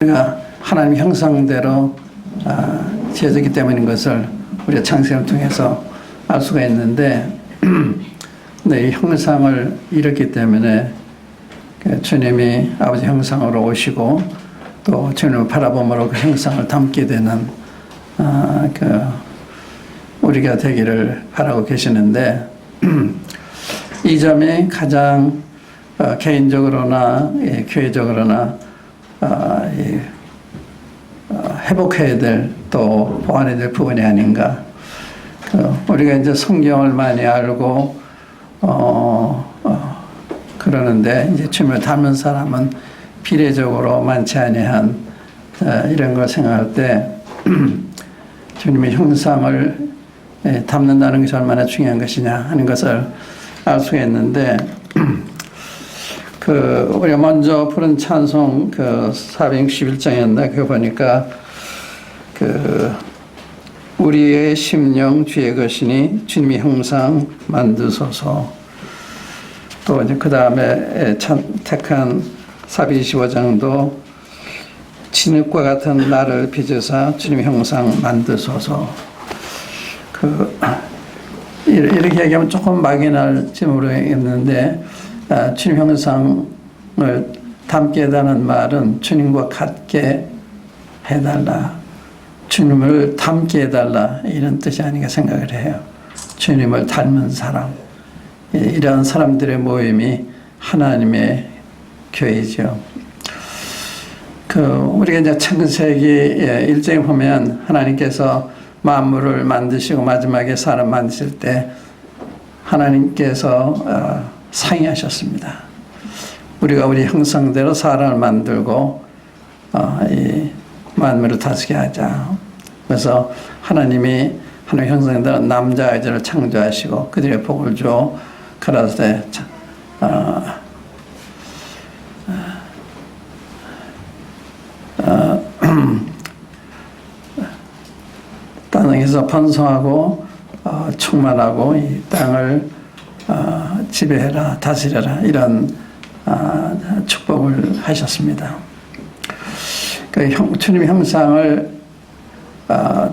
우리가 하나님 형상대로 지어졌기 때문인 것을 우리가 창세를 통해서 알 수가 있는데 네, 이 형상을 잃었기 때문에 주님이 아버지 형상으로 오시고 또 주님을 바라봄으로 그 형상을 담게 되는 우리가 되기를 바라고 계시는데 이 점이 가장 개인적으로나 교회적으로나 회복해야 될 또 보완해야 될 부분이 아닌가. 우리가 이제 성경을 많이 알고 그러는데 이제 주님을 닮은 사람은 비례적으로 많지 아니한 이런 걸 생각할 때 주님의 형상을 담는다는 것이 얼마나 중요한 것이냐 하는 것을 알 수가 있는데 우리가 먼저 부른 찬송 461장이었나 그거 보니까 우리의 심령 주의 것이니 주님의 형상 만드소서. 또 이제 그 다음에 택한 425장도 진흙과 같은 나를 빚으사 주님의 형상 만드소서. 이렇게 얘기하면 조금 막연할지 모르겠는데 주님 형상을 담게 해달라는 말은 주님과 같게 해달라, 주님을 닮게 해달라 이런 뜻이 아닌가 생각을 해요. 주님을 닮은 사람, 이러한 사람들의 모임이 하나님의 교회죠. 우리가 이제 창세기 1장에 보면 하나님께서 만물을 만드시고 마지막에 사람 만드실 때 하나님께서 상의하셨습니다. 우리가 우리 형상대로 사람을 만들고 이 만물을 다스리게 하자. 그래서 하나님이 하나님 형상대로 남자 여자를 창조하시고 그들의 복을 주어 가라사대 땅에서 번성하고 충만하고 이 땅을 지배해라, 다스려라 이런 축복을 하셨습니다. 주님의 형상을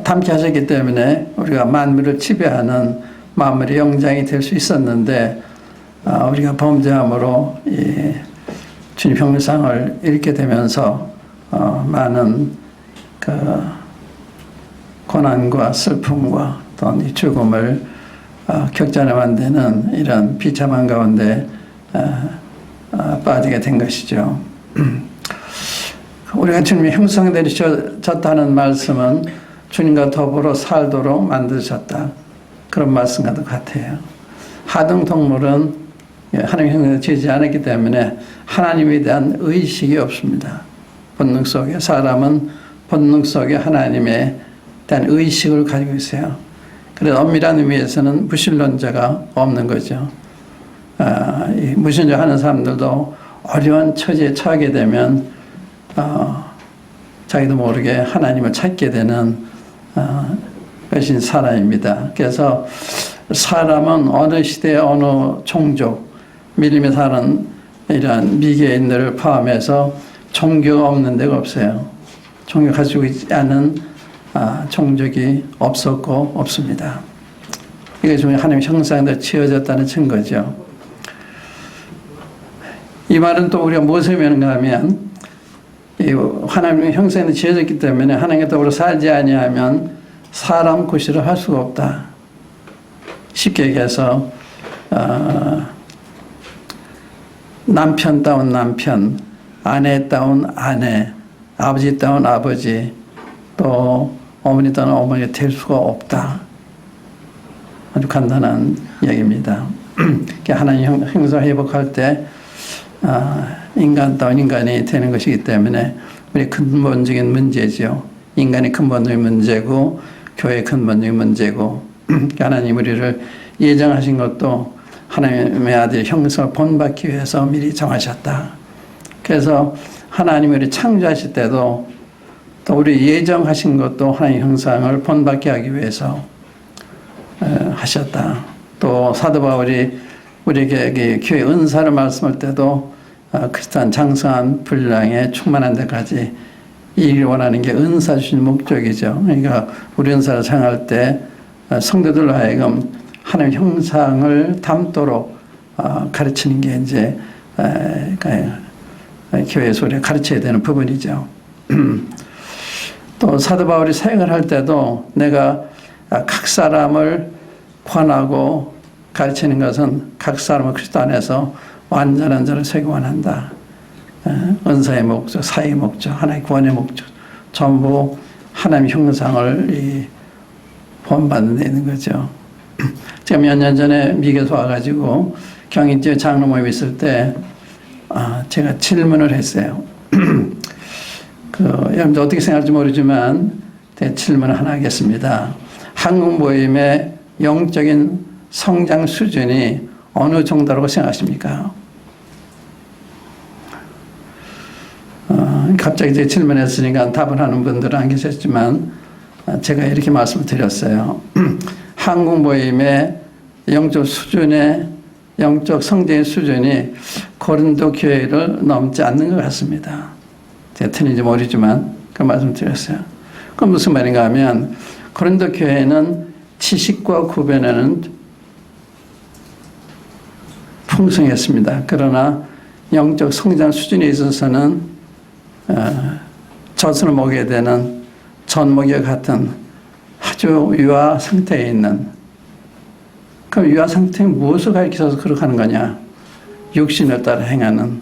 담게 하셨기 때문에 우리가 만물을 지배하는 만물의 영장이 될 수 있었는데 우리가 범죄함으로 이 주님 형상을 잃게 되면서 많은 고난과 슬픔과 또 이 죽음을 겪자나만 되는 이런 비참한 가운데 빠지게 된 것이죠. 우리가 주님의 형상대로 지어졌다는 말씀은 주님과 더불어 살도록 만드셨다. 그런 말씀과도 같아요. 하등동물은 하나님의 형상대로 지어지지 않았기 때문에 하나님에 대한 의식이 없습니다. 본능 속에 사람은 본능 속에 하나님에 대한 의식을 가지고 있어요. 그래서 엄밀한 의미에서는 무신론자가 없는 거죠. 무신론자 하는 사람들도 어려운 처지에 처하게 되면 자기도 모르게 하나님을 찾게 되는 것인 사람입니다. 그래서 사람은 어느 시대 어느 종족 밀림에 사는 이러한 미개인들을 포함해서 종교가 없는 데가 없어요. 종교 가지고 있지 않은 종족이 없었고 없습니다. 이게 좀 하나님의 형상대로 지어졌다는 증거죠. 이 말은 또 우리가 무엇을 의미하는가 하면 하나님의 형상대로 지어졌기 때문에 하나님과 더불어 살지 아니하면 사람 구실을 할 수가 없다. 쉽게 얘기해서 남편다운 남편, 아내다운 아내, 아버지다운 아버지, 또 어머니다운 어머니가 될 수가 없다. 아주 간단한 얘기입니다. 하나님 형상 회복할 때 인간다운 인간이 되는 것이기 때문에 우리 근본적인 문제죠. 인간의 근본적인 문제고 교회의 근본적인 문제고 하나님 우리를 예정하신 것도 하나님의 아들 형상을 본받기 위해서 미리 정하셨다. 그래서 하나님이 우리 창조하실 때도 또 우리 예정하신 것도 하나님의 형상을 본받게 하기 위해서 하셨다. 또 사도 바울이 우리에게 교회 은사를 말씀할 때도 그리스도한 장성한 분량에 충만한 데까지 이 원하는 게 은사 주신 목적이죠. 그러니까 우리 은사를 생활할 때 성도들로 하여금 하나님 형상을 담도록 가르치는 게 이제 교회에서 우리가 가르쳐야 되는 부분이죠. 또 사도 바울이 사역을 할 때도 내가 각 사람을 권하고 가르치는 것은 각 사람을 그리스도 안에서 완전한 자를 세우기 원한다. 은사의 목적, 사의 목적, 하나의 구원의 목적 전부 하나님의 형상을 본받는 데 있는 거죠. 제가 몇 년 전에 미국에서 와가지고 경인지에 장로 모임 있을 때 제가 질문을 했어요. 여러분들 어떻게 생각할지 모르지만 질문을 하나 하겠습니다. 한국 모임의 영적인 성장 수준이 어느 정도라고 생각하십니까? 갑자기 이제 질문했으니까 답을 하는 분들은 안 계셨지만 제가 이렇게 말씀을 드렸어요. 한국 모임의 영적 수준의 영적 성장의 수준이 고린도 교회를 넘지 않는 것 같습니다. 제가 틀린지 모르지만 그 말씀 드렸어요. 그럼 무슨 말인가 하면 고린도 교회는 지식과 구변에는 풍성했습니다. 그러나 영적 성장 수준에 있어서는 젖을 먹여야 되는 젖먹이와 같은 아주 유아 상태에 있는, 그럼 유아 상태에 무엇을 가르쳐서 그렇게 하는 거냐? 육신을 따라 행하는,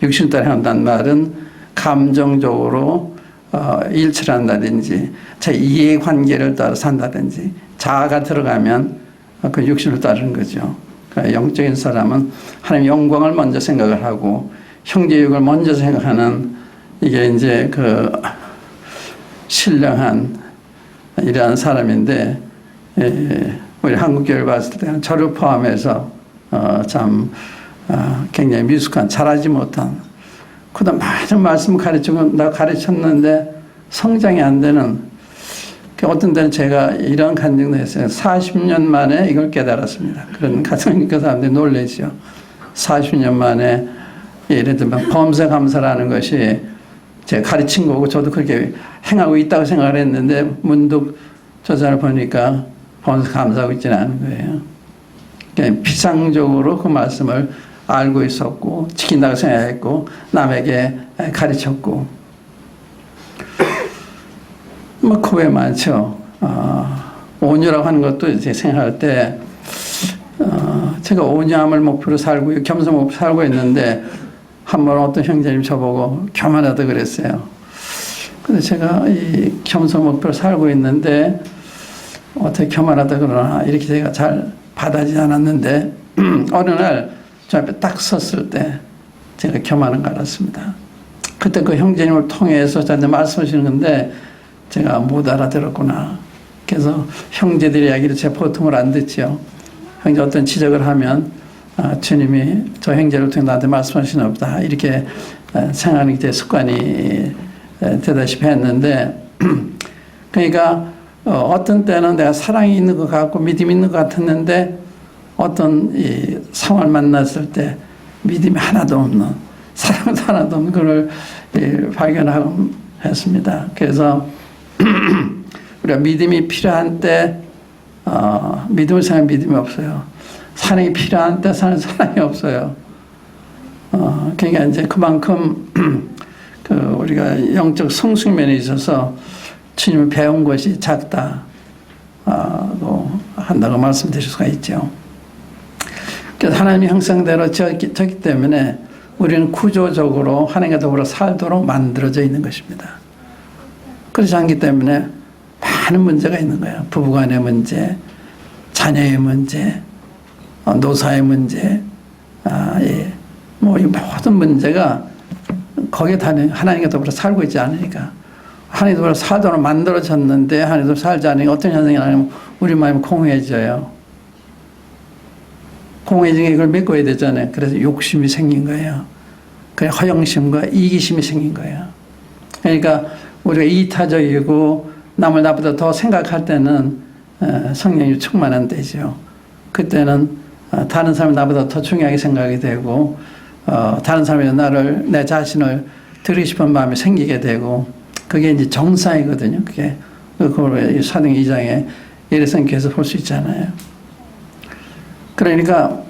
육신을 따라 행한다는 말은 감정적으로 일치를 한다든지 제 이해관계를 따라 산다든지 자아가 들어가면 그 육신을 따르는 거죠. 그러니까 영적인 사람은 하나님 영광을 먼저 생각을 하고 형제육을 먼저 생각하는, 이게 이제 그 신령한 이러한 사람인데, 우리 한국교회를 봤을 때는 저를 포함해서 참 굉장히 미숙한, 잘하지 못한, 그다음 많은 말씀을 가르치고 나 가르쳤는데 성장이 안 되는, 어떤 때는 제가 이런 간증도 했어요. 40년 만에 이걸 깨달았습니다. 그런 가정니까 사람들이 놀라죠. 40년 만에 예를 들면 범사 감사라는 것이 제가 가르친 거고 저도 그렇게 행하고 있다고 생각을 했는데 문득 저자를 보니까 범사 감사하고 있지는 않은 거예요. 그냥 피상적으로 그 말씀을 알고 있었고 지킨다고 생각했고 남에게 가르쳤고 뭐 그 외에 많죠. 온유라고 하는 것도 이제 생각할 때 제가 온유함을 목표로 살고 겸손 목표로 살고 있는데 한 번 어떤 형제님 저보고 교만하다 그랬어요. 근데 제가 이 겸손 목표로 살고 있는데 어떻게 교만하다 그러나 이렇게 제가 잘 받아지지 않았는데 어느 날 저 앞에 딱 섰을 때 제가 교만한 걸 알았습니다. 그때 그 형제님을 통해서 저한테 말씀하시는 건데 제가 못 알아들었구나. 그래서 형제들의 이야기를 제 보통을 안 듣죠. 형제 어떤 지적을 하면 주님이 저 형제를 통해 나한테 말씀하시나 보다 이렇게 생각하는 게 제 습관이 되다시피 했는데 그러니까 어떤 때는 내가 사랑이 있는 것 같고 믿음이 있는 것 같았는데 어떤 이 상황을 만났을 때 믿음이 하나도 없는, 사랑도 하나도 없는 그걸 발견하고 했습니다. 그래서 우리가 믿음이 필요한 때 믿음을 생각하면 믿음이 없어요. 사랑이 필요한 때 사랑이 없어요. 그러니까 이제 그만큼 그 우리가 영적 성숙면에 있어서 주님을 배운 것이 작다 한다고 말씀드릴 수가 있죠. 그래서 하나님의 형상대로 졌기 때문에 우리는 구조적으로 하나님과 더불어 살도록 만들어져 있는 것입니다. 그렇지 않기 때문에 많은 문제가 있는 거예요. 부부간의 문제, 자녀의 문제, 노사의 문제, 뭐 이 모든 문제가 거기에 다 하나님과 더불어 살고 있지 않으니까, 하나님과 더불어 살도록 만들어졌는데 하나님과 살지 않으니까 어떤 현상이 나냐면 우리 마음이 공허해져요. 공허해지니까 이걸 메꿔야 되잖아요. 그래서 욕심이 생긴 거예요. 그냥 허영심과 이기심이 생긴 거예요. 그러니까 우리가 이타적이고 남을 나보다 더 생각할 때는 성령이 충만한 때죠. 그때는 다른 사람이 나보다 더 중요하게 생각이 되고 다른 사람이 내 자신을 드리고 싶은 마음이 생기게 되고, 그게 이제 정상이거든요. 그게 그걸 사도행 2장에 예레성교에서 볼 수 있잖아요. 그러니까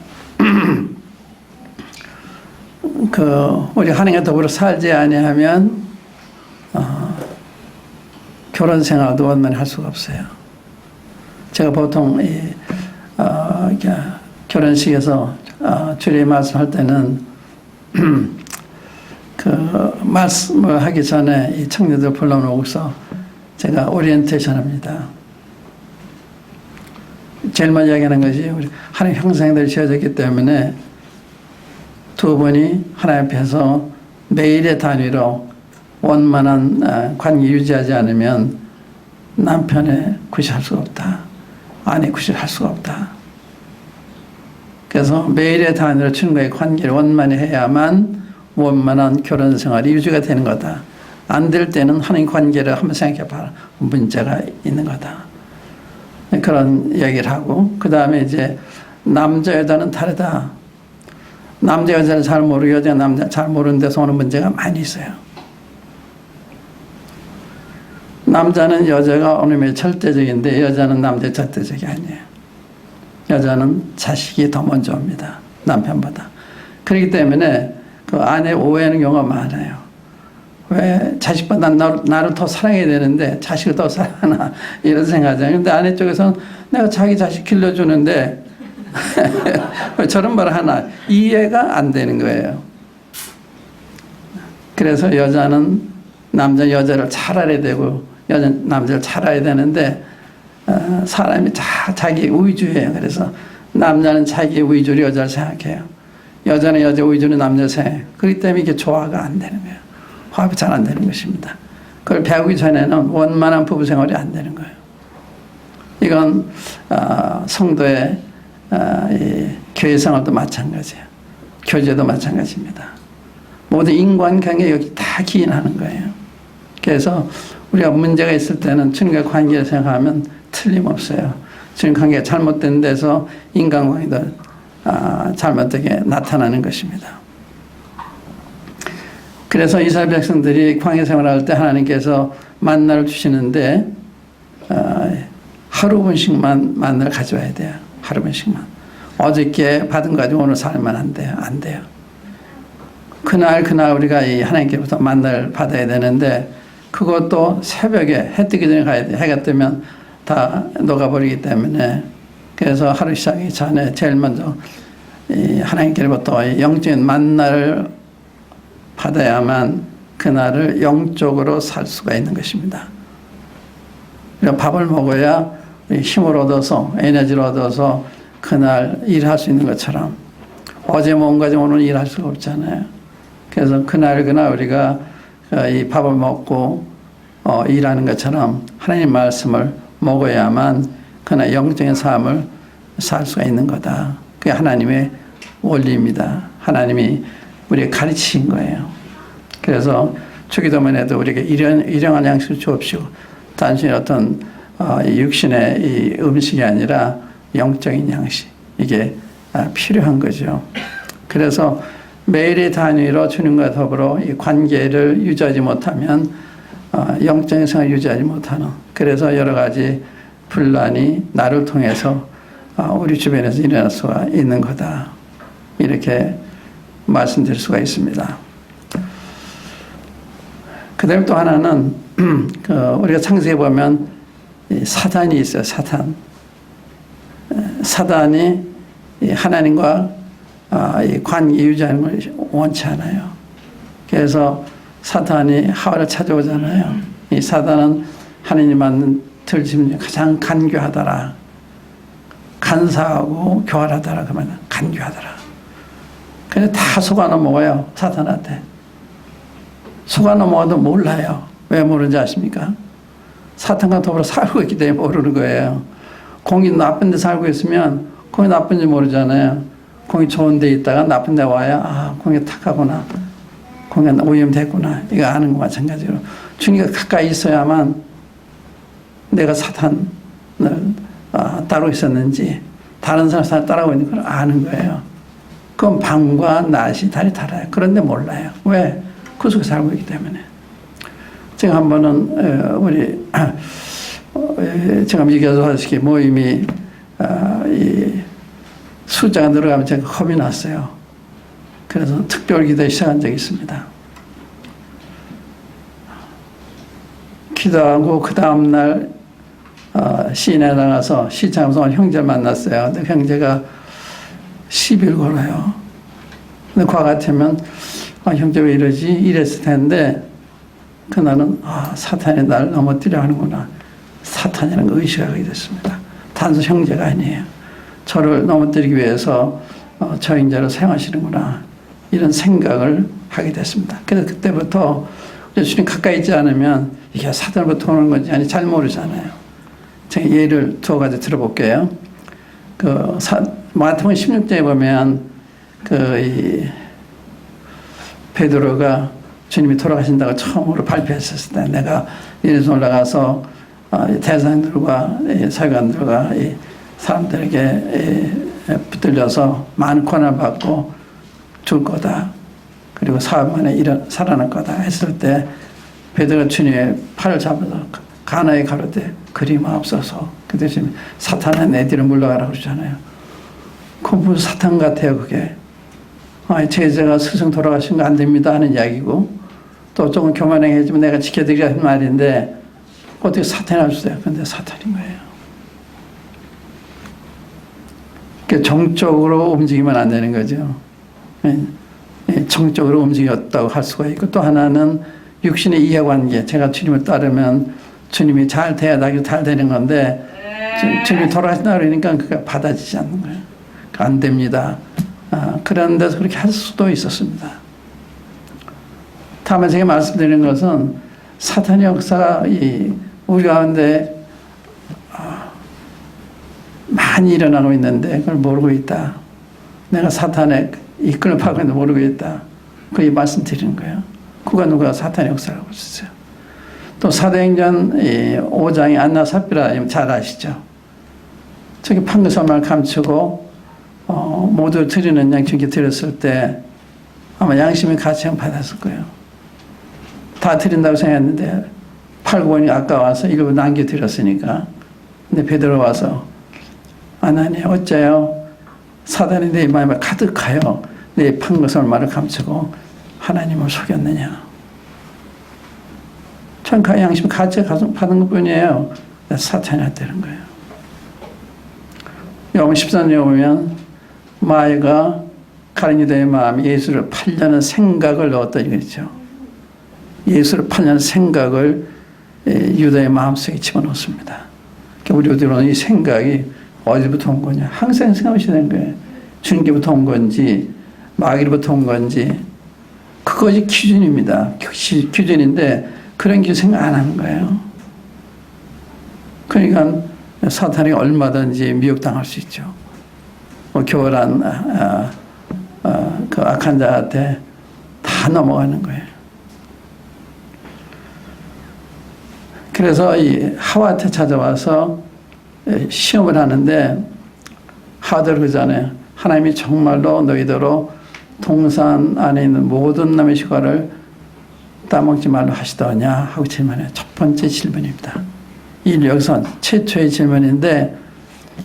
우리 하나님과 더불어 살지 아니하면 결혼 생활도 원만히 할 수가 없어요. 제가 보통 결혼식에서 주례 말씀할 때는 말씀을 하기 전에 이 청년들 불러놓고서 제가 오리엔테이션 합니다. 제일 먼저 이야기하는 것이 우리 하나님 형상들이 지어졌기 때문에 두 분이 하나님 앞에서 매일의 단위로 원만한 관계 유지하지 않으면 남편의 구실할 수가 없다. 아내 구실할 수가 없다. 그래서 매일의 단위로 주님과의 관계를 원만히 해야만 원만한 결혼 생활이 유지가 되는 거다. 안 될 때는 하나님 관계를 한번 생각해 봐라. 문제가 있는 거다. 그런 얘기를 하고, 그 다음에 이제 남자 여자는 다르다. 남자 여자를 잘 모르고 여자 남자 잘 모르는 데서 오는 문제가 많이 있어요. 남자는 여자가 어느 면 절대적인데 여자는 남자 절대적이 아니에요. 여자는 자식이 더 먼저 옵니다. 남편보다. 그렇기 때문에 그 아내 오해하는 경우가 많아요. 왜 자식보다 나를 더 사랑해야 되는데 자식을 더 사랑하나 이런 생각하잖아요. 근데 아내 쪽에서는 내가 자기 자식 길러주는데 저런 말을 하나 이해가 안 되는 거예요. 그래서 여자는 남자 여자를 잘 알아야 되고 여자 남자를 잘 알아야 되는데 사람이 자기 위주예요. 그래서 남자는 자기 위주로 여자를 생각해요. 여자는 여자 위주로 남자를 생각해요. 그렇기 때문에 이게 조화가 안 되는 거예요. 화합이 잘 안 되는 것입니다. 그걸 배우기 전에는 원만한 부부 생활이 안 되는 거예요. 이건 성도의 교회 생활도 마찬가지예요. 교제도 마찬가지입니다. 모든 인간관계 여기 다 기인하는 거예요. 그래서 우리가 문제가 있을 때는 주님과 관계를 생각하면 틀림없어요. 주님 관계가 잘못된 데서 인간관계도 잘못되게 나타나는 것입니다. 그래서 이스라엘 백성들이 광야 생활할 때 하나님께서 만나를 주시는데 하루 분씩만 만나를 가져와야 돼요. 하루 분씩만. 어저께 받은 거 가지고 오늘 살면 안 돼요. 안 돼요. 그날 우리가 이 하나님께부터 만나를 받아야 되는데 그것도 새벽에 해 뜨기 전에 가야 돼요. 해가 뜨면 다 녹아버리기 때문에 그래서 하루 시작하기 전에 제일 먼저 이 하나님께로부터 영적인 만나를 받아야만 그날을 영적으로 살 수가 있는 것입니다. 밥을 먹어야 힘을 얻어서 에너지를 얻어서 그날 일할 수 있는 것처럼 어제 먹은 거지 오늘 일할 수가 없잖아요. 그래서 그날 우리가 이 밥을 먹고 일하는 것처럼 하나님 말씀을 먹어야만 그날 영적인 삶을 살 수가 있는 거다. 그게 하나님의 원리입니다. 하나님이 우리에게 가르치신 거예요. 그래서 주기도만 해도 우리에게 일용할 양식을 주옵시고 단순히 어떤 육신의 이 음식이 아니라 영적인 양식 이게 필요한 거죠. 그래서 매일의 단위로 주님과 더불어 이 관계를 유지하지 못하면 영적인 생활을 유지하지 못하는 그래서 여러 가지 분란이 나를 통해서 우리 주변에서 일어날 수가 있는 거다. 이렇게 말씀드릴 수가 있습니다. 그 다음에 또 하나는 우리가 창세기에 보면 사단이 있어요. 사단이 하나님과 이 관계 유지하는 걸 원치 않아요. 그래서 사단이 하와를 찾아오잖아요. 이 사단은 하나님 만든 틀심 중에 가장 간교하더라. 간사하고 교활하더라. 그러면 간교하더라. 그래서 다 속아 넘어가요. 사탄한테. 속아 넘어가도 몰라요. 왜 모르는지 아십니까? 사탄과 더불어 살고 있기 때문에 모르는 거예요. 공이 나쁜 데 살고 있으면 공이 나쁜지 모르잖아요. 공이 좋은 데 있다가 나쁜 데 와야 공이 탁하구나. 공이 오염됐구나. 이거 아는 거 마찬가지로. 주님과 가까이 있어야만 내가 사탄을 따르고 있었는지 다른 사람 따라오고 있는 걸 아는 거예요. 그건 밤과 낮이 달리 달라요. 그런데 몰라요. 왜? 그 속에 살고 있기 때문에. 제가 한 번은 우리 제가 얘기하다시피 모임이 이 숫자가 늘어가면 제가 겁이 났어요. 그래서 특별 기도 시작한 적이 있습니다. 기도하고 그 다음날 시내 나가서 시청에서 형제를 만났어요. 근데 형제가 시비를 걸어요. 근데 과 같으면 형제 왜 이러지? 이랬을 텐데 그날은 사탄이 날 넘어뜨려 하는구나. 사탄이라는 거 의식하게 됐습니다. 단순 형제가 아니에요. 저를 넘어뜨리기 위해서 저 형제를 사용하시는구나. 이런 생각을 하게 됐습니다. 그래서 그때부터 주님 가까이 있지 않으면 이게 사탄으로부터 오는 건지 아니 잘 모르잖아요. 제가 예를 두어 가지 들어볼게요. 마태복음 16장에 보면 베드로가 주님이 돌아가신다고 처음으로 발표했었을 때 내가 예루살렘 올라가서 대상들과 서기관들과 사람들에게 붙들려서 많은 고난을 받고 죽을 거다. 그리고 사흘 만에 살아날 거다 했을 때 베드로가 주님의 팔을 잡아서 가나에 가로되 그리 마옵소서. 그 대신 사탄은 내 뒤로 물러가라고 그러잖아요. 그 무슨 사탄 같아요 그게. 제자가 스승 돌아가신 거 안 됩니다 하는 이야기고 또 조금 교만하지만 내가 지켜드리라는 말인데 어떻게 사탄이 할 수 있어요. 근데 사탄인 거예요. 그러니까 정적으로 움직이면 안 되는 거죠. 정적으로 움직였다고 할 수가 있고 또 하나는 육신의 이해관계. 제가 주님을 따르면 주님이 잘 돼야 나기도 잘 되는 건데 주님이 돌아가신다 그러니까 그게 받아지지 않는 거예요. 안 됩니다. 그런 데서 그렇게 할 수도 있었습니다. 다만 제가 말씀드리는 것은 사탄의 역사가 우리 가운데 많이 일어나고 있는데 그걸 모르고 있다. 내가 사탄의 이끌어 파고 있는데 모르고 있다. 그 말씀드리는 거예요. 누가 사탄의 역사라고 했어요. 또 사도행전 5장의 안나 삽비라 잘 아시죠? 저기 판교사말 감추고 모두 드리는 양식을 드렸을 때 아마 양심이 가치형 받았을 거예요. 다 드린다고 생각했는데 팔고 보니 아까워서 일부 남겨드렸으니까. 근데 베드로 와서 아나니 어째요? 사단이 내 마음에 가득하여 내 판거사말을 감추고 하나님을 속였느냐. 전 양심 가치 받은 것 뿐이에요. 사탄이 했다는 거예요. 요한 14장에 보면 마귀가 가룟 유다의 마음에 예수를 팔려는 생각을 넣었다 이거죠. 예수를 팔려는 생각을 유다의 마음속에 집어넣습니다. 우리 어디로는 이 생각이 어디부터 온 거냐. 항상 생각하셔야 되는 거예요. 주님께부터 온 건지 마귀로부터 온 건지 그것이 기준입니다. 기준인데 그런 게 생각 안 하는 거예요. 그러니까 사탄이 얼마든지 미혹당할 수 있죠. 교활한 그 악한 자한테 다 넘어가는 거예요. 그래서 이 하와한테 찾아와서 시험을 하는데 하와도 그러잖아요. 하나님이 정말로 너희대로 동산 안에 있는 모든 남의 휴가를 따먹지 말로 하시더냐 하고 질문해요. 첫 번째 질문입니다. 이 여기서 최초의 질문인데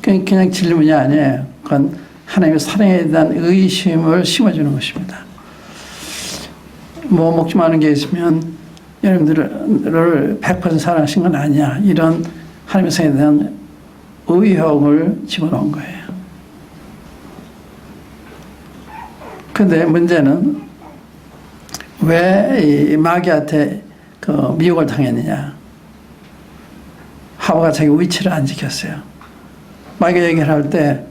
그냥 질문이 아니에요. 그건 하나님의 사랑에 대한 의심을 심어주는 것입니다. 뭐 먹지 마는 게 있으면 여러분들을 100% 사랑하신 건 아니야. 이런 하나님의 사랑에 대한 의혹을 집어넣은 거예요. 그런데 문제는 왜 이 마귀한테 그 미혹을 당했느냐. 하와가 자기 위치를 안 지켰어요. 마귀가 얘기를 할 때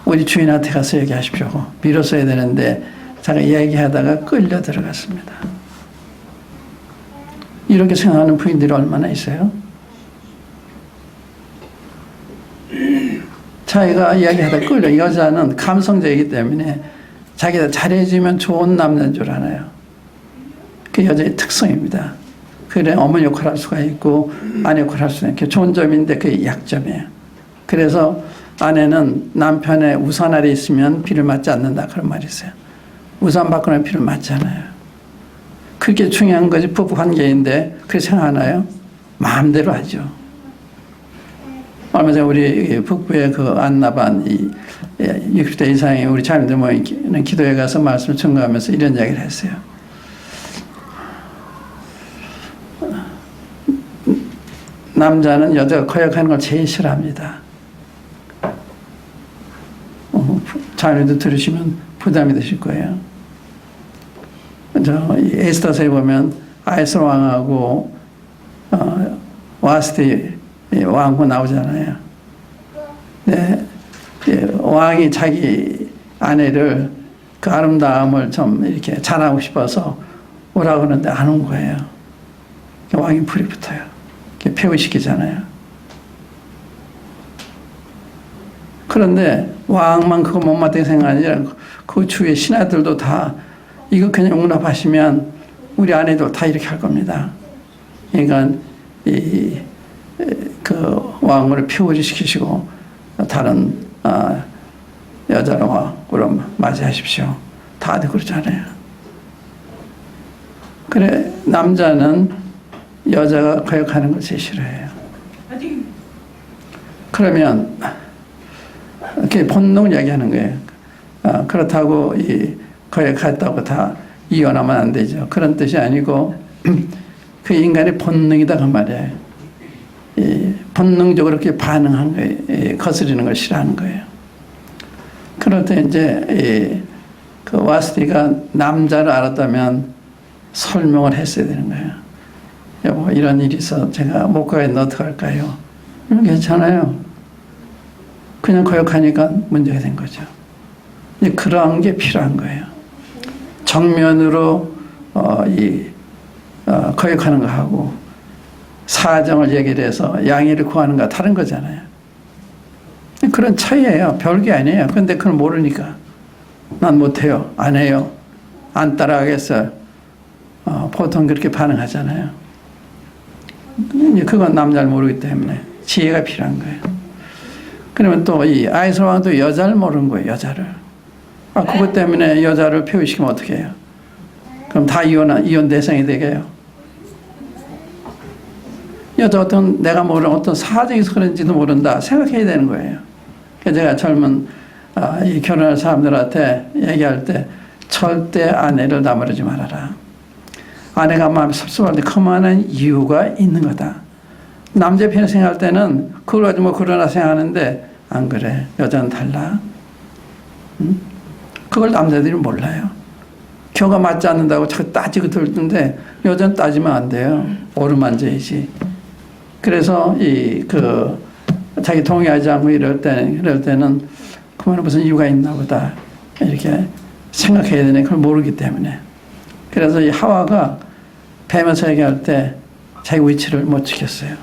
우리 주인한테 가서 얘기하십시오. 밀었어야 되는데 자기가 이야기하다가 끌려 들어갔습니다. 이렇게 생각하는 부인들이 얼마나 있어요? 자기가 이야기하다 끌려. 여자는 감성적이기 때문에 자기가 잘해주면 좋은 남자인 줄 알아요. 그게 여자의 특성입니다. 그래 어머니 역할을 할 수가 있고 아내 역할을 할 수가 있고 좋은 점인데 그게 약점이에요. 그래서 아내는 남편의 우산 아래 있으면 비를 맞지 않는다 그런 말이 있어요. 우산 바꾸는 필요 맞잖아요. 그게 중요한 거지 부부 관계인데 그렇게 생각하나요? 마음대로 하죠. 얼마 전에 우리 북부의 그 안나반 60대 이상의 우리 자녀들 모이는 기도회 가서 말씀을 증거하면서 이런 이야기를 했어요. 남자는 여자가 거역하는 걸 제일 싫어합니다. 자녀도 들으시면 부담이 되실 거예요. 저 에스더서에 보면 아이스 왕하고 와스티 왕후 나오잖아요. 네, 왕이 자기 아내를 그 아름다움을 좀 이렇게 자랑하고 싶어서 오라고 하는데 안 온 거예요. 왕이 불이 붙어요. 폐위시키잖아요. 그런데 왕만 그거 못마땅히 생각하는 아니라 그 주위의 신하들도 다 이거 그냥 용납하시면 우리 아내도 다 이렇게 할 겁니다. 그러니까 그 왕후를 폐위시키시고 다른 여자로 맞이하십시오. 다들 그러잖아요. 그래 남자는 여자가 거역하는 걸 제일 싫어해요. 그러면 그게 본능 이야기하는 거예요. 그렇다고 거역했다고 다 이혼하면 안 되죠. 그런 뜻이 아니고 그 인간의 본능이다 그 말이에요. 본능적으로 그렇게 반응한 거예요. 거스리는 걸 싫어하는 거예요. 그럴 때 이제 그 와스티가 남자를 알았다면 설명을 했어야 되는 거예요. 여보 이런 일이 있어 제가 못 가겠는데 어떡할까요? 괜찮아요. 그냥 거역하니까 문제가 된 거죠. 그런 게 필요한 거예요. 정면으로 거역하는 거하고 사정을 얘기를 해서 양해를 구하는 거 다른 거잖아요. 그런 차이예요. 별게 아니에요. 그런데 그걸 모르니까 난 못해요. 안 해요. 안 따라가겠어요. 보통 그렇게 반응하잖아요. 그건 남자를 모르기 때문에 지혜가 필요한 거예요. 그러면 또 이 아이스 왕도 여자를 모르는 거예요. 여자를. 그것 때문에 여자를 폐위시키면 어떻게 해요? 그럼 다 이혼 대상이 되게요. 여자 어떤 내가 모르는 어떤 사정이 있어서 그런지도 모른다 생각해야 되는 거예요. 그래서 제가 젊은 이 결혼할 사람들한테 얘기할 때 절대 아내를 나무라지 말아라. 아내가 마음이 섭섭할 때 그만한 이유가 있는 거다. 남자 편에 생각할 때는 그걸 가지고 그러나 생각하는데 안 그래. 여자는 달라. 그걸 남자들이 몰라요. 겨가 맞지 않는다고 자꾸 따지고 들던데 여자는 따지면 안 돼요. 오르만져야지. 그래서 자기 동의하지 않고 이럴 때는 그만 무슨 이유가 있나 보다. 이렇게 생각해야 되네. 그걸 모르기 때문에. 그래서 이 하와가 뱀에서 얘기할 때 자기 위치를 못 지켰어요.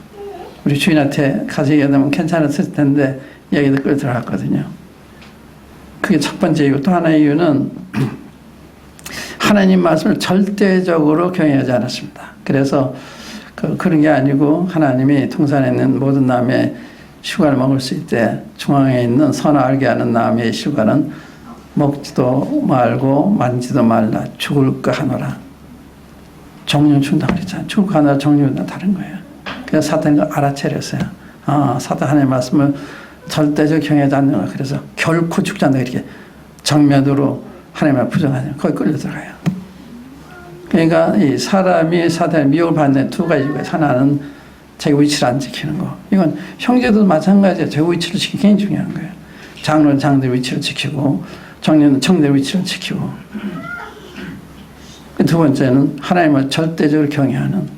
우리 주인한테 가서 얘기하면 괜찮았을 텐데 얘기도 끌 들어갔거든요. 그게 첫 번째 이유. 또 하나의 이유는 하나님 말씀을 절대적으로 경외하지 않았습니다. 그래서 그런 게 아니고 하나님이 동산에 있는 모든 나무의 실과를 먹을 수 있대. 중앙에 있는 선을 알게 하는 나무의 실과는 먹지도 말고 만지도 말라. 죽을까 하노라. 정령 준다고 그랬잖아요. 죽을까 하노라 정령은 다른 거예요. 그래서 사탄이 알아차렸어요. 사탄 하나님의 말씀을 절대적으로 경외하지 않는가. 그래서 결코 죽지 않는다. 이렇게 정면으로 하나님을 부정하냐. 거기 끌려 들어가요. 그러니까 이 사람이 사탄의 미혹을 받는 두 가지 이유가 하나는 자기 위치를 안 지키는 거. 이건 형제도 마찬가지예요. 자기 위치를 지키기 굉장히 중요한 거예요. 장로는 장로의 위치를 지키고 청년은 청년의 위치를 지키고. 두 번째는 하나님을 절대적으로 경외하는.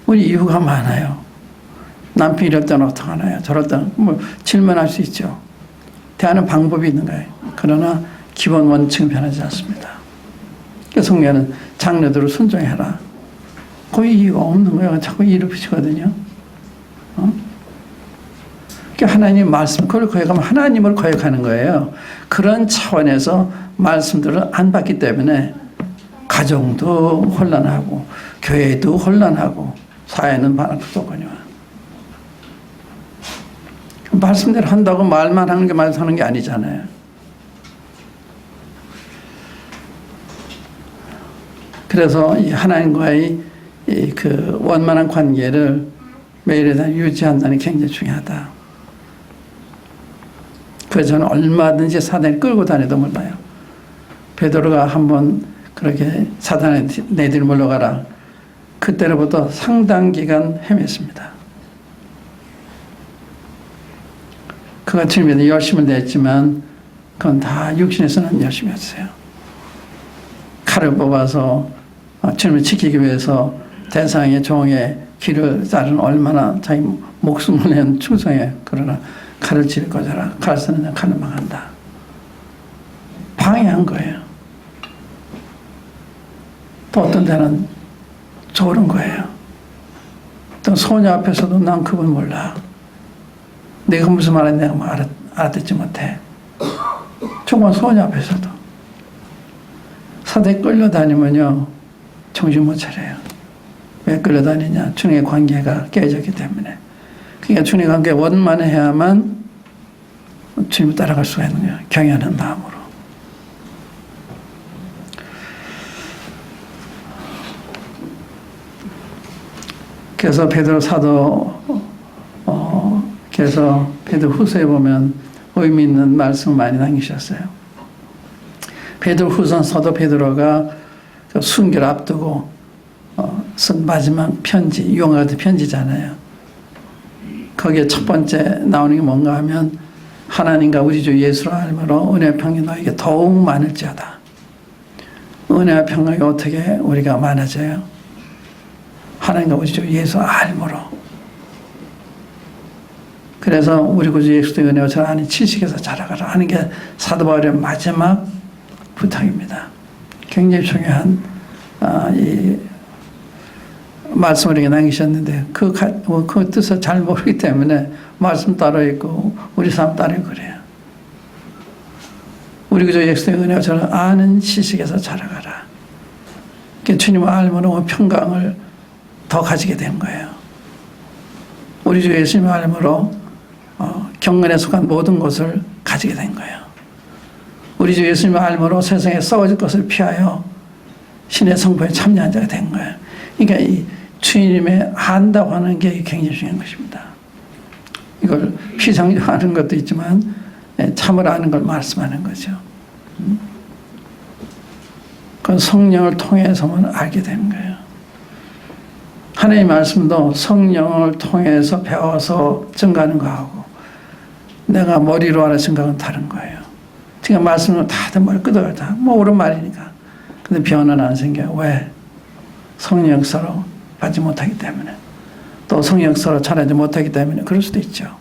우리 이유가 많아요. 남편이 이럴 때는 어떡하나요? 저럴 때는 뭐 질문할 수 있죠. 대하는 방법이 있는 거예요. 그러나 기본 원칙은 변하지 않습니다. 그래서 성경에는 장로들을 순종해라. 거의 이유가 없는 거예요. 자꾸 이를 붙이거든요. 그러니까 하나님 말씀, 그걸 거역하면 하나님을 거역하는 거예요. 그런 차원에서 말씀들을 안 받기 때문에 가정도 혼란하고 교회도 혼란하고 사회는 반응도거든요. 말씀대로 한다고 말만 하는 게 아니잖아요. 그래서 이 하나님과의 그 원만한 관계를 매일에다 유지한다는 게 굉장히 중요하다. 그래서 저는 얼마든지 사단이 끌고 다녀도 몰라요. 베드로가 한번 그렇게 사단에 내들 물러가라. 그때로부터 상당 기간 헤맸습니다. 그가 주님에 열심을 냈지만 그건 다 육신에서는 열심히 했어요. 칼을 뽑아서 주님을 지키기 위해서 대상의 종의 길을 따르는 얼마나 자기 목숨을 낸 충성해. 그러나 칼을 질 거잖아. 칼 쓰는 칼을 망한다. 방해한 거예요. 또 어떤 데는 조른 거예요. 또 소녀 앞에서도 난 그분 몰라. 내가 무슨 말인지 내가 뭐 알아듣지 못해. 조그만 소녀 앞에서도. 사대에 끌려다니면요 정신 못 차려요. 왜 끌려다니냐? 주님의 관계가 깨졌기 때문에. 그러니까 주님의 관계가 원만해야만 주님을 따라갈 수가 있는 거예요. 경외하는 마음으로. 그래서 베드로 사도 그래서 베드로 후서에 보면 의미 있는 말씀을 많이 남기셨어요. 베드로 후서 사도 베드로가 순교를 앞두고 쓴 마지막 편지, 유언과 같은 편지잖아요. 거기에 첫 번째 나오는 게 뭔가 하면 하나님과 우리 주 예수로 하나님으로 은혜와 평이 너에게 더욱 많을지어다. 은혜와 평강이 어떻게 우리가 많아져요? 하나님과 우리 주 예수 알므로. 그래서 우리 구주 예수의 은혜와 저 아는 지식에서 자라가라 하는 게 사도 바울의 마지막 부탁입니다. 굉장히 중요한 이 말씀을 이렇게 남기셨는데 그 뜻을 잘 모르기 때문에 말씀 따로 있고 우리 삶 따로 있고 그래요. 우리 구주 예수의 은혜와 저는 아는 지식에서 자라가라. 주님을 알므로 평강을 더 가지게 된 거예요. 우리 주 예수님을 알므로 경건에 속한 모든 것을 가지게 된 거예요. 우리 주 예수님을 알므로 세상에 썩어질 것을 피하여 신의 성부에 참여한 자가 된 거예요. 그러니까 이 주님의 안다고 하는 게 굉장히 중요한 것입니다. 이걸 피상적하는 것도 있지만 참을 아는 걸 말씀하는 거죠. 그건 성령을 통해서만 알게 되는 거예요. 하나님의 말씀도 성령을 통해서 배워서 증가하는 거하고 내가 머리로 하는 생각은 다른 거예요. 지금 말씀은 다들 머리 끄덕여다. 뭐 옳은 말이니까. 근데 변화는 안 생겨요. 왜? 성령 역사로 받지 못하기 때문에. 또 성령 역사로 전하지 못하기 때문에 그럴 수도 있죠.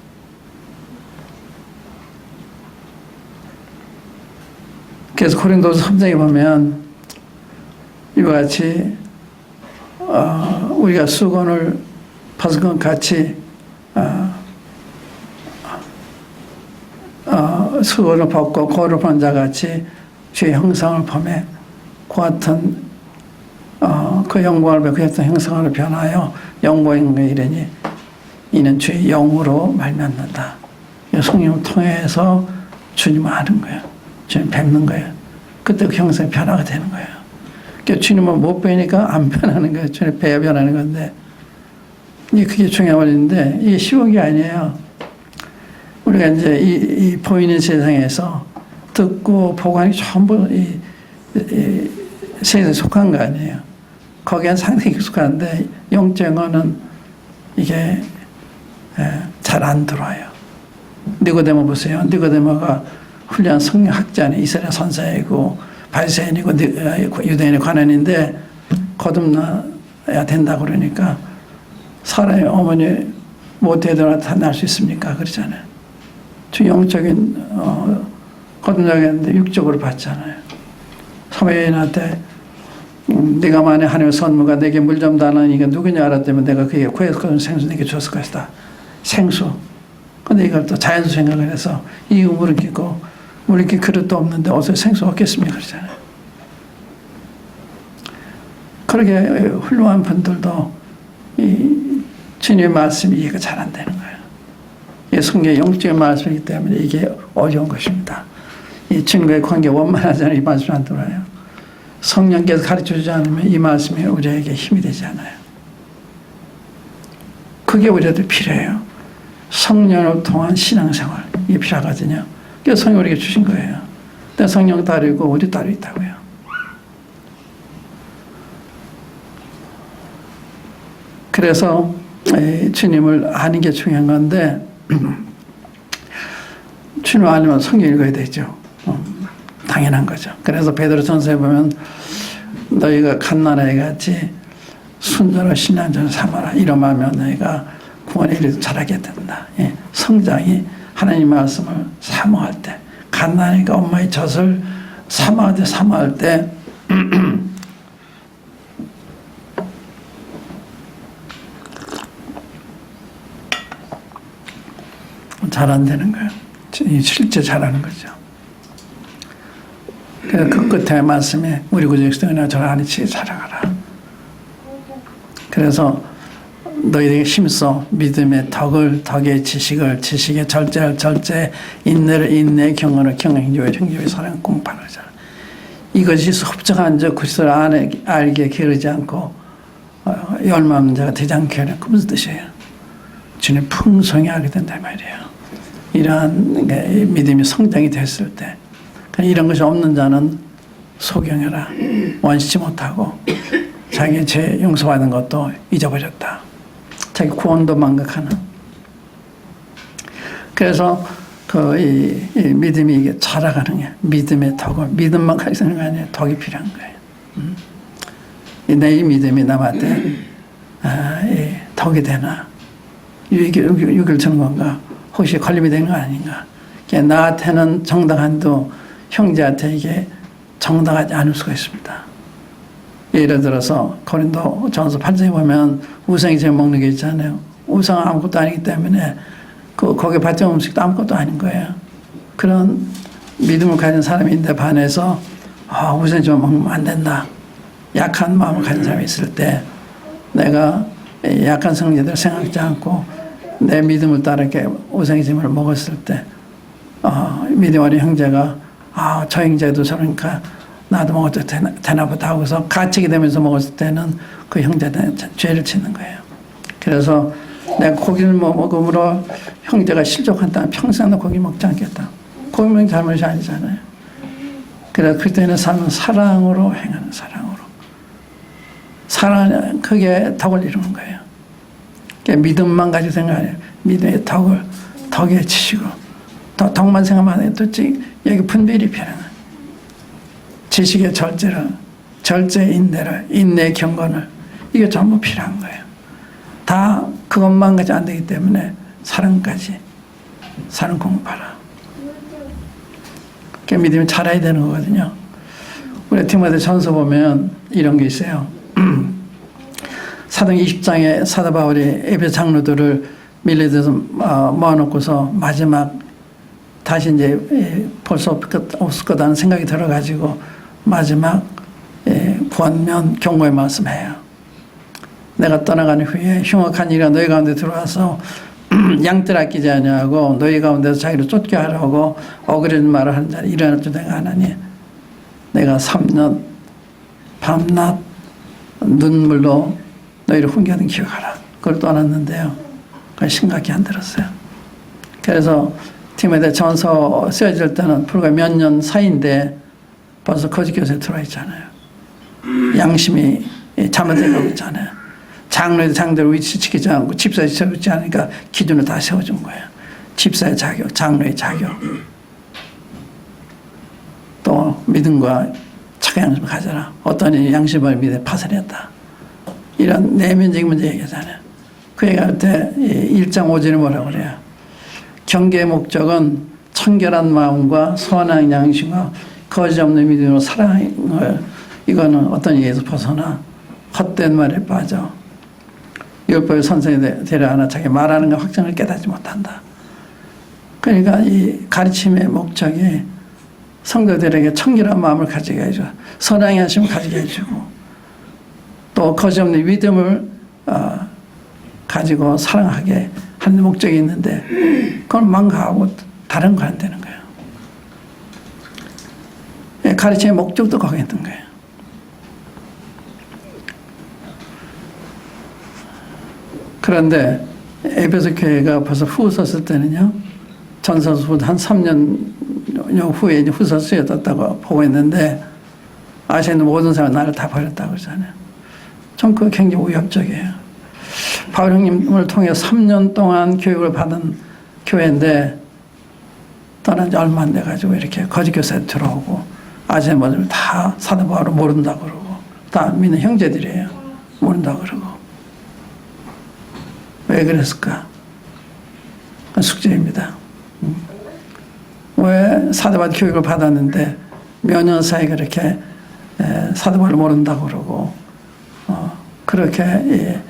그래서 고린도서 3장에 보면 이와 같이 우리가 수건을 벗은 것 같이 수건을 벗고 거울을 본 자 같이 주의 형상을 범해 그 같은 그 영광을 그 같은 형상으로 변하여 영광에 이르니 이는 주의 영으로 말미암는다. 성령을 통해서 주님을 아는 거예요. 주님 뵙는 거예요. 그때 그 형상이 변화가 되는 거예요. 그러니까 주님을 못 뵈니까 안 변하는 거예요. 주님 뵈야 변하는 건데 이게 그게 중요한 원리인데 이게 쉬운 게 아니에요. 우리가 이제 이 보이는 세상에서 듣고 보고 하는 게 전부 이 세상에 속한 거 아니에요. 거기엔 상당히 익숙한데 영적인 거는 이게 잘 안 들어와요. 니고데모 보세요. 니고데모가 훌륭한 성경학자는 이스라엘 선사이고 바리새인이고 유대인의 관원인데 거듭나야 된다고 그러니까 사람의 어머니 못 되더라도 다 날 수 있습니까? 그러잖아요. 저 영적인 거듭나겠는데 육적으로 봤잖아요. 사무엘한테 네가 만에 하나님의 선무가 내게 물 좀 달라는 이게 누구냐 알았다면 내가 그에게 구했거든 생수 내게 줬을 것이다. 생수. 근데 이걸 또 자연수 생각을 해서 이 우물을 끼고 물 이렇게 그릇도 없는데 어디서 생수 얻겠습니까? 그러잖아요. 그렇게 훌륭한 분들도 이 주님의 말씀이 이해가 잘 안 되는 거예요. 이 성경의 영적인 말씀이기 때문에 이게 어려운 것입니다. 이 주님과의 관계 원만하잖아요. 이 말씀 안 들어요. 성령께서 가르쳐주지 않으면 이 말씀이 우리에게 힘이 되지 않아요. 그게 우리한테 필요해요. 성령을 통한 신앙생활, 이게 필요하거든요. 그래서 성령 우리에게 주신 거예요. 근데 성령 따르고 우리 따로 있다고요. 그래서 주님을 아는 게 중요한 건데 주님을 알면 성경 읽어야 되죠. 당연한 거죠. 그래서 베드로전서에 보면 너희가 갓나라에 같이 순전한 신앙자를 삼아라. 이러면 너희가 구원의 일을 잘하게 된다. 예. 성장이 하나님 말씀을 사모할 때, 갓나니까 엄마의 젖을 사모할 때 잘 안 되는 거예요. 실제 잘하는 거죠. 그래서 그 끝에 말씀에 우리 구주에서 너희나 저를 아는 지혜 자라가라. 그래서 너희에게 힘써 믿음의 덕의 지식을 지식의 절제를 절제, 인내를 인내, 경건을 경건, 형제의 사랑 공판을 하잖아. 이것이 흡족한 저 그리스도를 알게 게으르지 않고 열망한 자가 되지 않게 하는 그 무슨 뜻이에요? 주님 풍성히 알게 된다 말이에요. 이러한 믿음이 성장이 됐을 때 이런 것이 없는 자는 소경해라. 원시치 못하고 자기 죄 용서받은 것도 잊어버렸다. 자기 구원도 망각하는. 그래서 이 믿음이 이게 자라가는 게 믿음의 덕을 믿음만 가지고 있는 게 아니에요. 덕이 필요한 거예요. 내 이 믿음이 남한테 덕이 되나 유익을 주는 건가 혹시 걸림이 되는 거 아닌가. 나한테는 정당한도 형제한테 이게 정당하지 않을 수가 있습니다. 예를 들어서 고린도 전서 8장에 보면 우상이 제일 먹는 게 있잖아요. 우상은 아무것도 아니기 때문에 거기에 받지 음식도 아무것도 아닌 거예요. 그런 믿음을 가진 사람인데 반해서 우상이 좀 먹으면 안 된다. 약한 마음을 가진 사람이 있을 때 내가 약한 성제들을 생각지 않고 내 믿음을 따라 이렇게 우상의 짐을 먹었을 때 믿음 어린 형제가 저 형제도 저러니까 나도 먹어도 되나 보다 하고서 가치게 되면서 먹었을 때는 그 형제는 죄를 짓는 거예요. 그래서 내가 고기를 먹음으로 형제가 실족한다면 평생 나 고기 먹지 않겠다. 고기 먹는 잘못이 아니잖아요. 그래서 그때는 삶은 사랑으로 행하는 사랑은 그게 덕을 이루는 거예요. 그러니까 믿음만 가지고 생각해요. 믿음의 덕의 지식으로. 덕만 생각만 해도 여기 분별이 필요한 거예요. 지식의 절제 인내를, 인내 경건을, 이게 전부 필요한 거예요. 다 그것만 가지고 안 되기 때문에 사랑까지, 사랑 공부하라. 그 믿음이 자라야 되는 거거든요. 우리 디모데 전서 보면 이런 게 있어요. 사도행 20장에 사도 바울이 에베소 장로들을 밀레드에서 모아놓고서 마지막 다시 이제 볼 수 없을 거다는 생각이 들어가지고 마지막 권면 경고의 말씀해요. 내가 떠나간 후에 흉악한 이가 너희 가운데 들어와서 양떼를 아끼지 아니하고 너희 가운데서 자기를 쫓게 하려고 어그러진 말을 하는 자를 일어날 줄 내가 아나니 내가 3년 밤낮 눈물로 너희를 훈계하던 기억하라. 그걸 떠났는데요. 그걸 심각히 안 들었어요. 그래서 디모데 전서 쓰여질 때는 불과 몇 년 사이인데 벌써 거짓 교세에 들어와 있잖아요. 양심이 잘못되고 있잖아요. 장로의 장대로 위치시키지 않고 집사에 세우지 않으니까 기준을 다 세워준 거예요. 집사의 자격, 장로의 자격. 또 믿음과 착한 양심을 가져라. 어떤 이이 양심을 믿음에 파산했다. 이런 내면적인 문제 얘기하잖아요. 그 얘기할 때 1장 5절에 뭐라고 그래요? 경계의 목적은 청결한 마음과 선한 양심과 거짓 없는 믿음으로 사랑을, 이거는 어떤 얘기에서 벗어나 헛된 말에 빠져 율법의 선생에 데려하나 자기 말하는 것 확정을 깨닫지 못한다. 그러니까 이 가르침의 목적이 성도들에게 청결한 마음을 가지게 해주고 선한 양심을 가지게 해주고 또 거짓 없는 믿음을 가지고 사랑하게 하는 목적이 있는데 그걸 망가하고 다른 거 안 되는 거예요. 가르침의 목적도 거기에 있는 거예요. 그런데 에베소 교회가 벌써 후서 쓸 때는요, 전서수보다 한 3년 후에 이제 후서 쓰여졌다고 보고 있는데, 아시아 있는 모든 사람은 나를 다 버렸다고 그러잖아요. 전 그거 굉장히 위협적이에요. 바울 형님을 통해 3년 동안 교육을 받은 교회인데, 떠난 지 얼마 안 돼가지고 이렇게 거짓 교사에 들어오고, 아시아 모든 다 사도 바울을 모른다고 그러고, 다 믿는 형제들이에요. 모른다고 그러고. 왜 그랬을까? 숙제입니다. 왜 사도바울 교육을 받았는데 몇 년 사이에 그렇게 사도바울을 모른다고 그러고 그렇게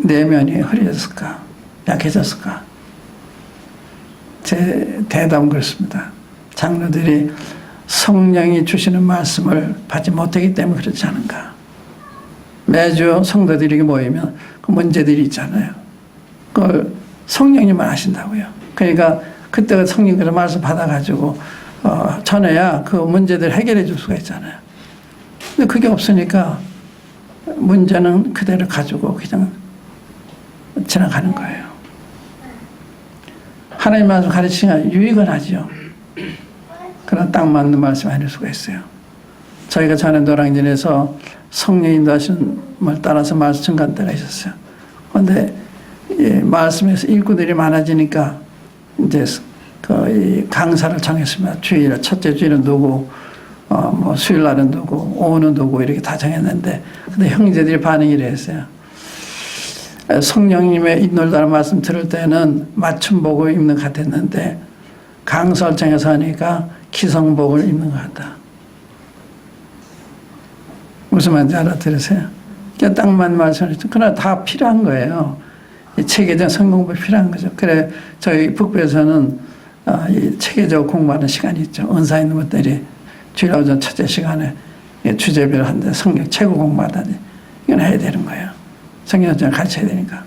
내면이 흐려졌을까? 약해졌을까? 제 대답은 그렇습니다. 장로들이 성령이 주시는 말씀을 받지 못하기 때문에 그렇지 않은가? 매주 성도들이 모이면 그 문제들이 있잖아요. 그걸 성령님만 아신다고요. 그러니까 그때가 성령 그런 말씀 받아가지고 전해야 그 문제들 해결해 줄 수가 있잖아요. 근데 그게 없으니까 문제는 그대로 가지고 그냥 지나가는 거예요. 하나님 말씀 가르치면 유익은 하죠. 그러나 딱 맞는 말씀 아닐 수가 있어요. 저희가 전에 노량진에서 성령 인도하심을 따라서 말씀 증가한 때가 있었어요. 그런데 말씀에서 일꾼들이 많아지니까 이제 그 강사를 정했습니다. 주일, 첫째 주일은 누구, 뭐 수요일 날은 누구, 오후는 누구 이렇게 다 정했는데, 근데 형제들이 반응이 이랬어요. 성령님의 인도를 따라 말씀 들을 때는 맞춤복을 입는 것 같았는데 강사를 정해서 하니까 기성복을 입는 것 같다. 무슨 말인지 알아들으세요? 그러니까 딱 맞는 말씀을 했죠. 그러나 다 필요한 거예요. 체계적 성공법이 필요한 거죠. 그래 저희 북부에서는 이 체계적 공부하는 시간이 있죠. 은사 있는 것들이 주일 오전 첫째 시간에 주제별로 하는데 성경 최고 공부하다니 이건 해야 되는 거예요. 성경을 가르쳐야 되니까.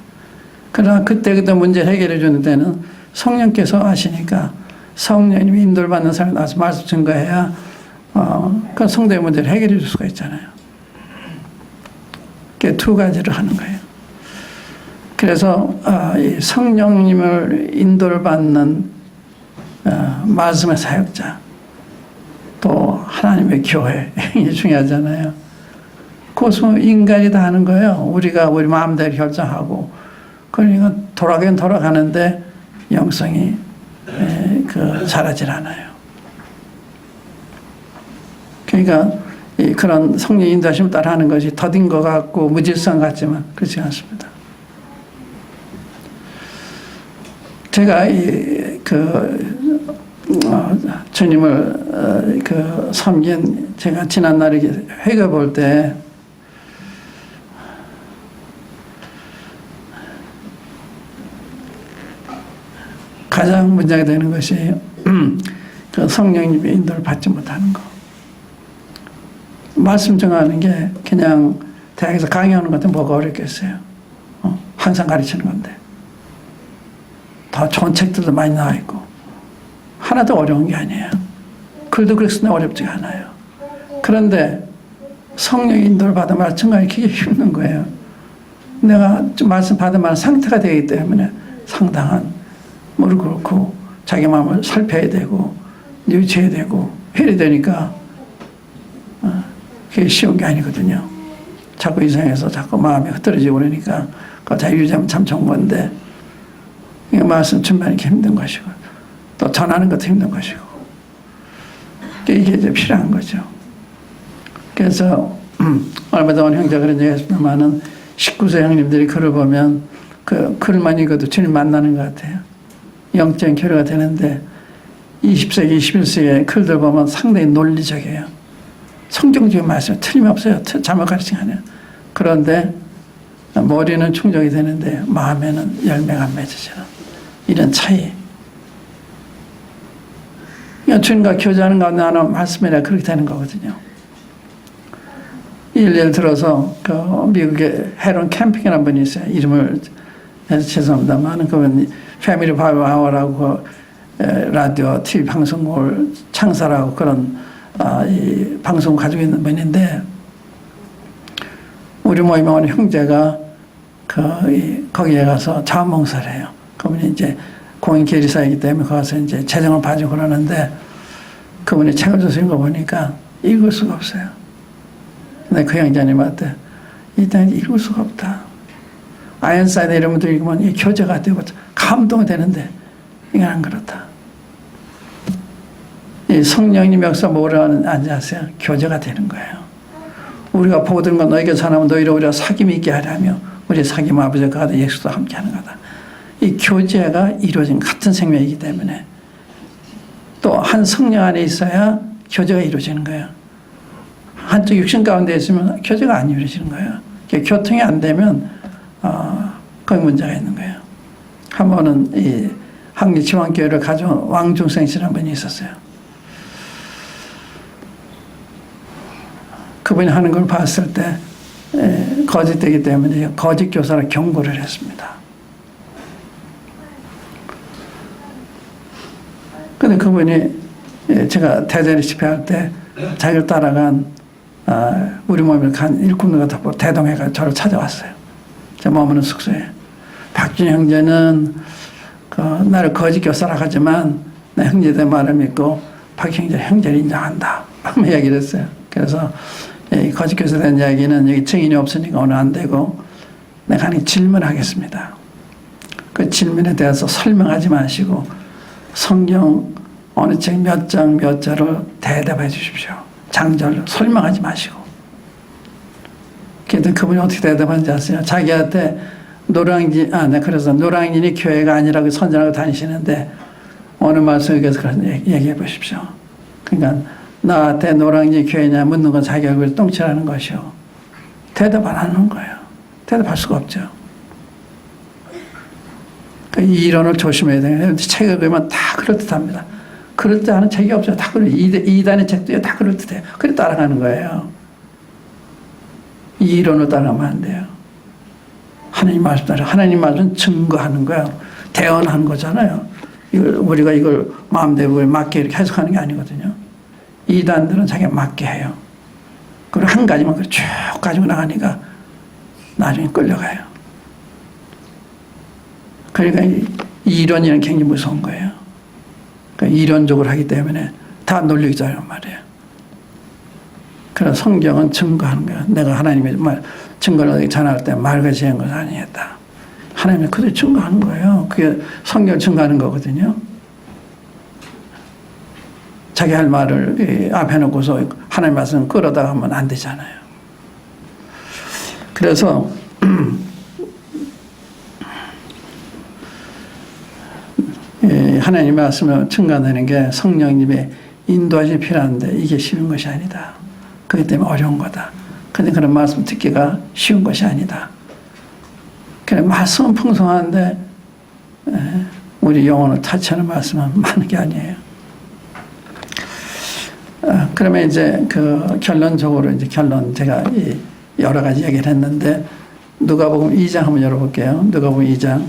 그러나 그때 문제를 해결해 주는 데는 성령께서 아시니까 성령님이 인도를 받는 사람이 나와서 말씀 증거해야 그 성도의 문제를 해결해 줄 수가 있잖아요. 그게 두 가지를 하는 거예요. 그래서 이 성령님을 인도를 받는 말씀의 사역자, 또 하나님의 교회, 이게 중요하잖아요. 그것은 인간이 다 하는 거예요. 우리가 우리 마음대로 결정하고, 그러니까 돌아가긴 돌아가는데 영성이 자라질 않아요. 그러니까 그런 성령 인도하심을 따라 하는 것이 더딘 것 같고 무질서한 것 같지만 그렇지 않습니다. 제가 주님을 섬긴 제가 지난날에 회개 볼 때 가장 문제가 되는 것이 그 성령님의 인도를 받지 못하는 거. 말씀 정하는 게 그냥 대학에서 강의하는 것도 뭐가 어렵겠어요. 항상 가르치는 건데. 더 좋은 책들도 많이 나와 있고 하나도 어려운 게 아니에요. 글도 그렇게 쓰는 어렵지가 않아요. 그런데 성령의 인도를 받아 말씀 정하기 힘든 거예요. 내가 좀 말씀 받으면 상태가 되기 때문에 상당한 무릎 꿇고 자기 마음을 살펴야 되고 뉘우쳐야 되고 해야 되니까 그게 쉬운 게 아니거든요. 자꾸 이상해서 자꾸 마음이 흐트러지고 그러니까 그거 잘 유지하면 참 좋은 건데 말씀 준비하는 게 힘든 것이고 또 전하는 것도 힘든 것이고 이게 이제 필요한 거죠. 그래서 얼마 전에 형제가 그런 얘기 했습니다만은 19세 형님들이 글을 보면 그 글만 읽어도 주님 만나는 것 같아요. 영적인 교류가 되는데 20세기, 21세기의 글들 보면 상당히 논리적이에요. 성경적인 말씀 틀림없어요. 잘못 가르치지 않아요. 그런데 머리는 충족이 되는데 마음에는 열매가 안 맺어져요. 이런 차이. 그러니까 주님과 교제하는 가운데 하나 말씀이라 그렇게 되는 거거든요. 예를 들어서 그 미국의 헤론 캠핑이라는 분이 있어요. 이름을 해서 죄송합니다만 그분 패밀리 바이블 아워라고 라디오, TV 방송을 창설하고 그런 이 방송을 가지고 있는 분인데 우리 모임에 오는 형제가 거기에 가서 자원봉사를 해요. 그분이 이제 공인 계리사이기 때문에 거기서 이제 재정을 봐주고 그러는데 그분이 책을 쓰신 거 보니까 읽을 수가 없어요. 근데 그 형제님한테 이 땅에 읽을 수가 없다. 아이언사이드 이런 분들 읽으면 이 교제가 되고 감동되는데 이건 안 그렇다. 이 성령님 역사 뭐라 하는지 아세요? 교제가 되는 거예요. 우리가 보던 건 너에게 전하면 너희를 우리가 사귐이 있게 하려며 우리 사귐 아버지와 그 아들 예수도 함께 하는 거다. 이 교제가 이루어진 같은 생명이기 때문에 또 한 성령 안에 있어야 교제가 이루어지는 거예요. 한쪽 육신 가운데 있으면 교제가 안 이루어지는 거예요. 교통이 안 되면 거기 문제가 있는 거예요. 한 번은 이 한국지원교회를 가져온 왕중생 씨라는 분이 있었어요. 그분이 하는 걸 봤을 때 거짓되기 때문에 거짓 교사를 경고를 했습니다. 근데 그분이 제가 대전에 집회할 때 자기를 따라간 우리 몸을 간 일꾼들과 덮고 대동해가 저를 찾아왔어요. 제 머무는 숙소에. 박준희 형제는 나를 거짓 교사라 하지만 내 형제들 말을 믿고 박 형제를 인정한다. 이야기를 했어요. 그래서 거짓 교사에 대한 이야기는 여기 증인이 없으니까 오늘 안 되고 내가 하는 질문하겠습니다. 그 질문에 대해서 설명하지 마시고 성경 어느 책 몇 장 몇 절을 대답해 주십시오. 장절로 설명하지 마시고. 그랬더니 그분이 어떻게 대답하는지 아세요? 자기한테 그래서 노량진이 교회가 아니라고 선전하고 다니시는데 어느 말씀에서 그런 얘기해 보십시오. 그러니까 나한테 노량진 교회냐 묻는 건 자기 얼굴에 똥칠하는 것이요. 대답 안 하는 거예요. 대답할 수가 없죠. 이 이론을 조심해야 돼요. 책을 보면 다 그럴듯합니다. 그럴듯 하는 책이 없어요. 다 그래. 이단의 책도 다 그럴듯해요. 그래 따라가는 거예요. 이 이론을 따라가면 안 돼요. 하나님 말씀 따라. 하나님 말씀은 증거하는 거예요. 대언하는 거잖아요. 우리가 이걸 마음대로 맞게 이렇게 해석하는 게 아니거든요. 이단들은 자기가 맞게 해요. 그리고 한 가지만 쭉 가지고 나가니까 나중에 끌려가요. 그러니까 이 이론이란 굉장히 무서운 거예요. 그러니까 이론적으로 하기 때문에 다 논리자란 말이에요. 그래서 성경은 증거하는 거예요. 내가 하나님의 말, 증거를 전할 때 말같이 한 것은 아니었다. 하나님이 그대로 증거하는 거예요. 그게 성경을 증거하는 거거든요. 자기 할 말을 앞에 놓고서 하나님 말씀 끌어다가 하면 안 되잖아요. 그래서 하나님 말씀을 증거하는 게 성령님의 인도하심이 필요한데 이게 쉬운 것이 아니다. 그렇기 때문에 어려운 거다. 그런데 그런 말씀 듣기가 쉬운 것이 아니다. 그래 말씀은 풍성한데 우리 영혼을 타치하는 말씀은 많은 게 아니에요. 그러면 이제 결론적으로 제가 여러 가지 얘기를 했는데 누가복음 2장 한번 열어볼게요. 누가복음 2장.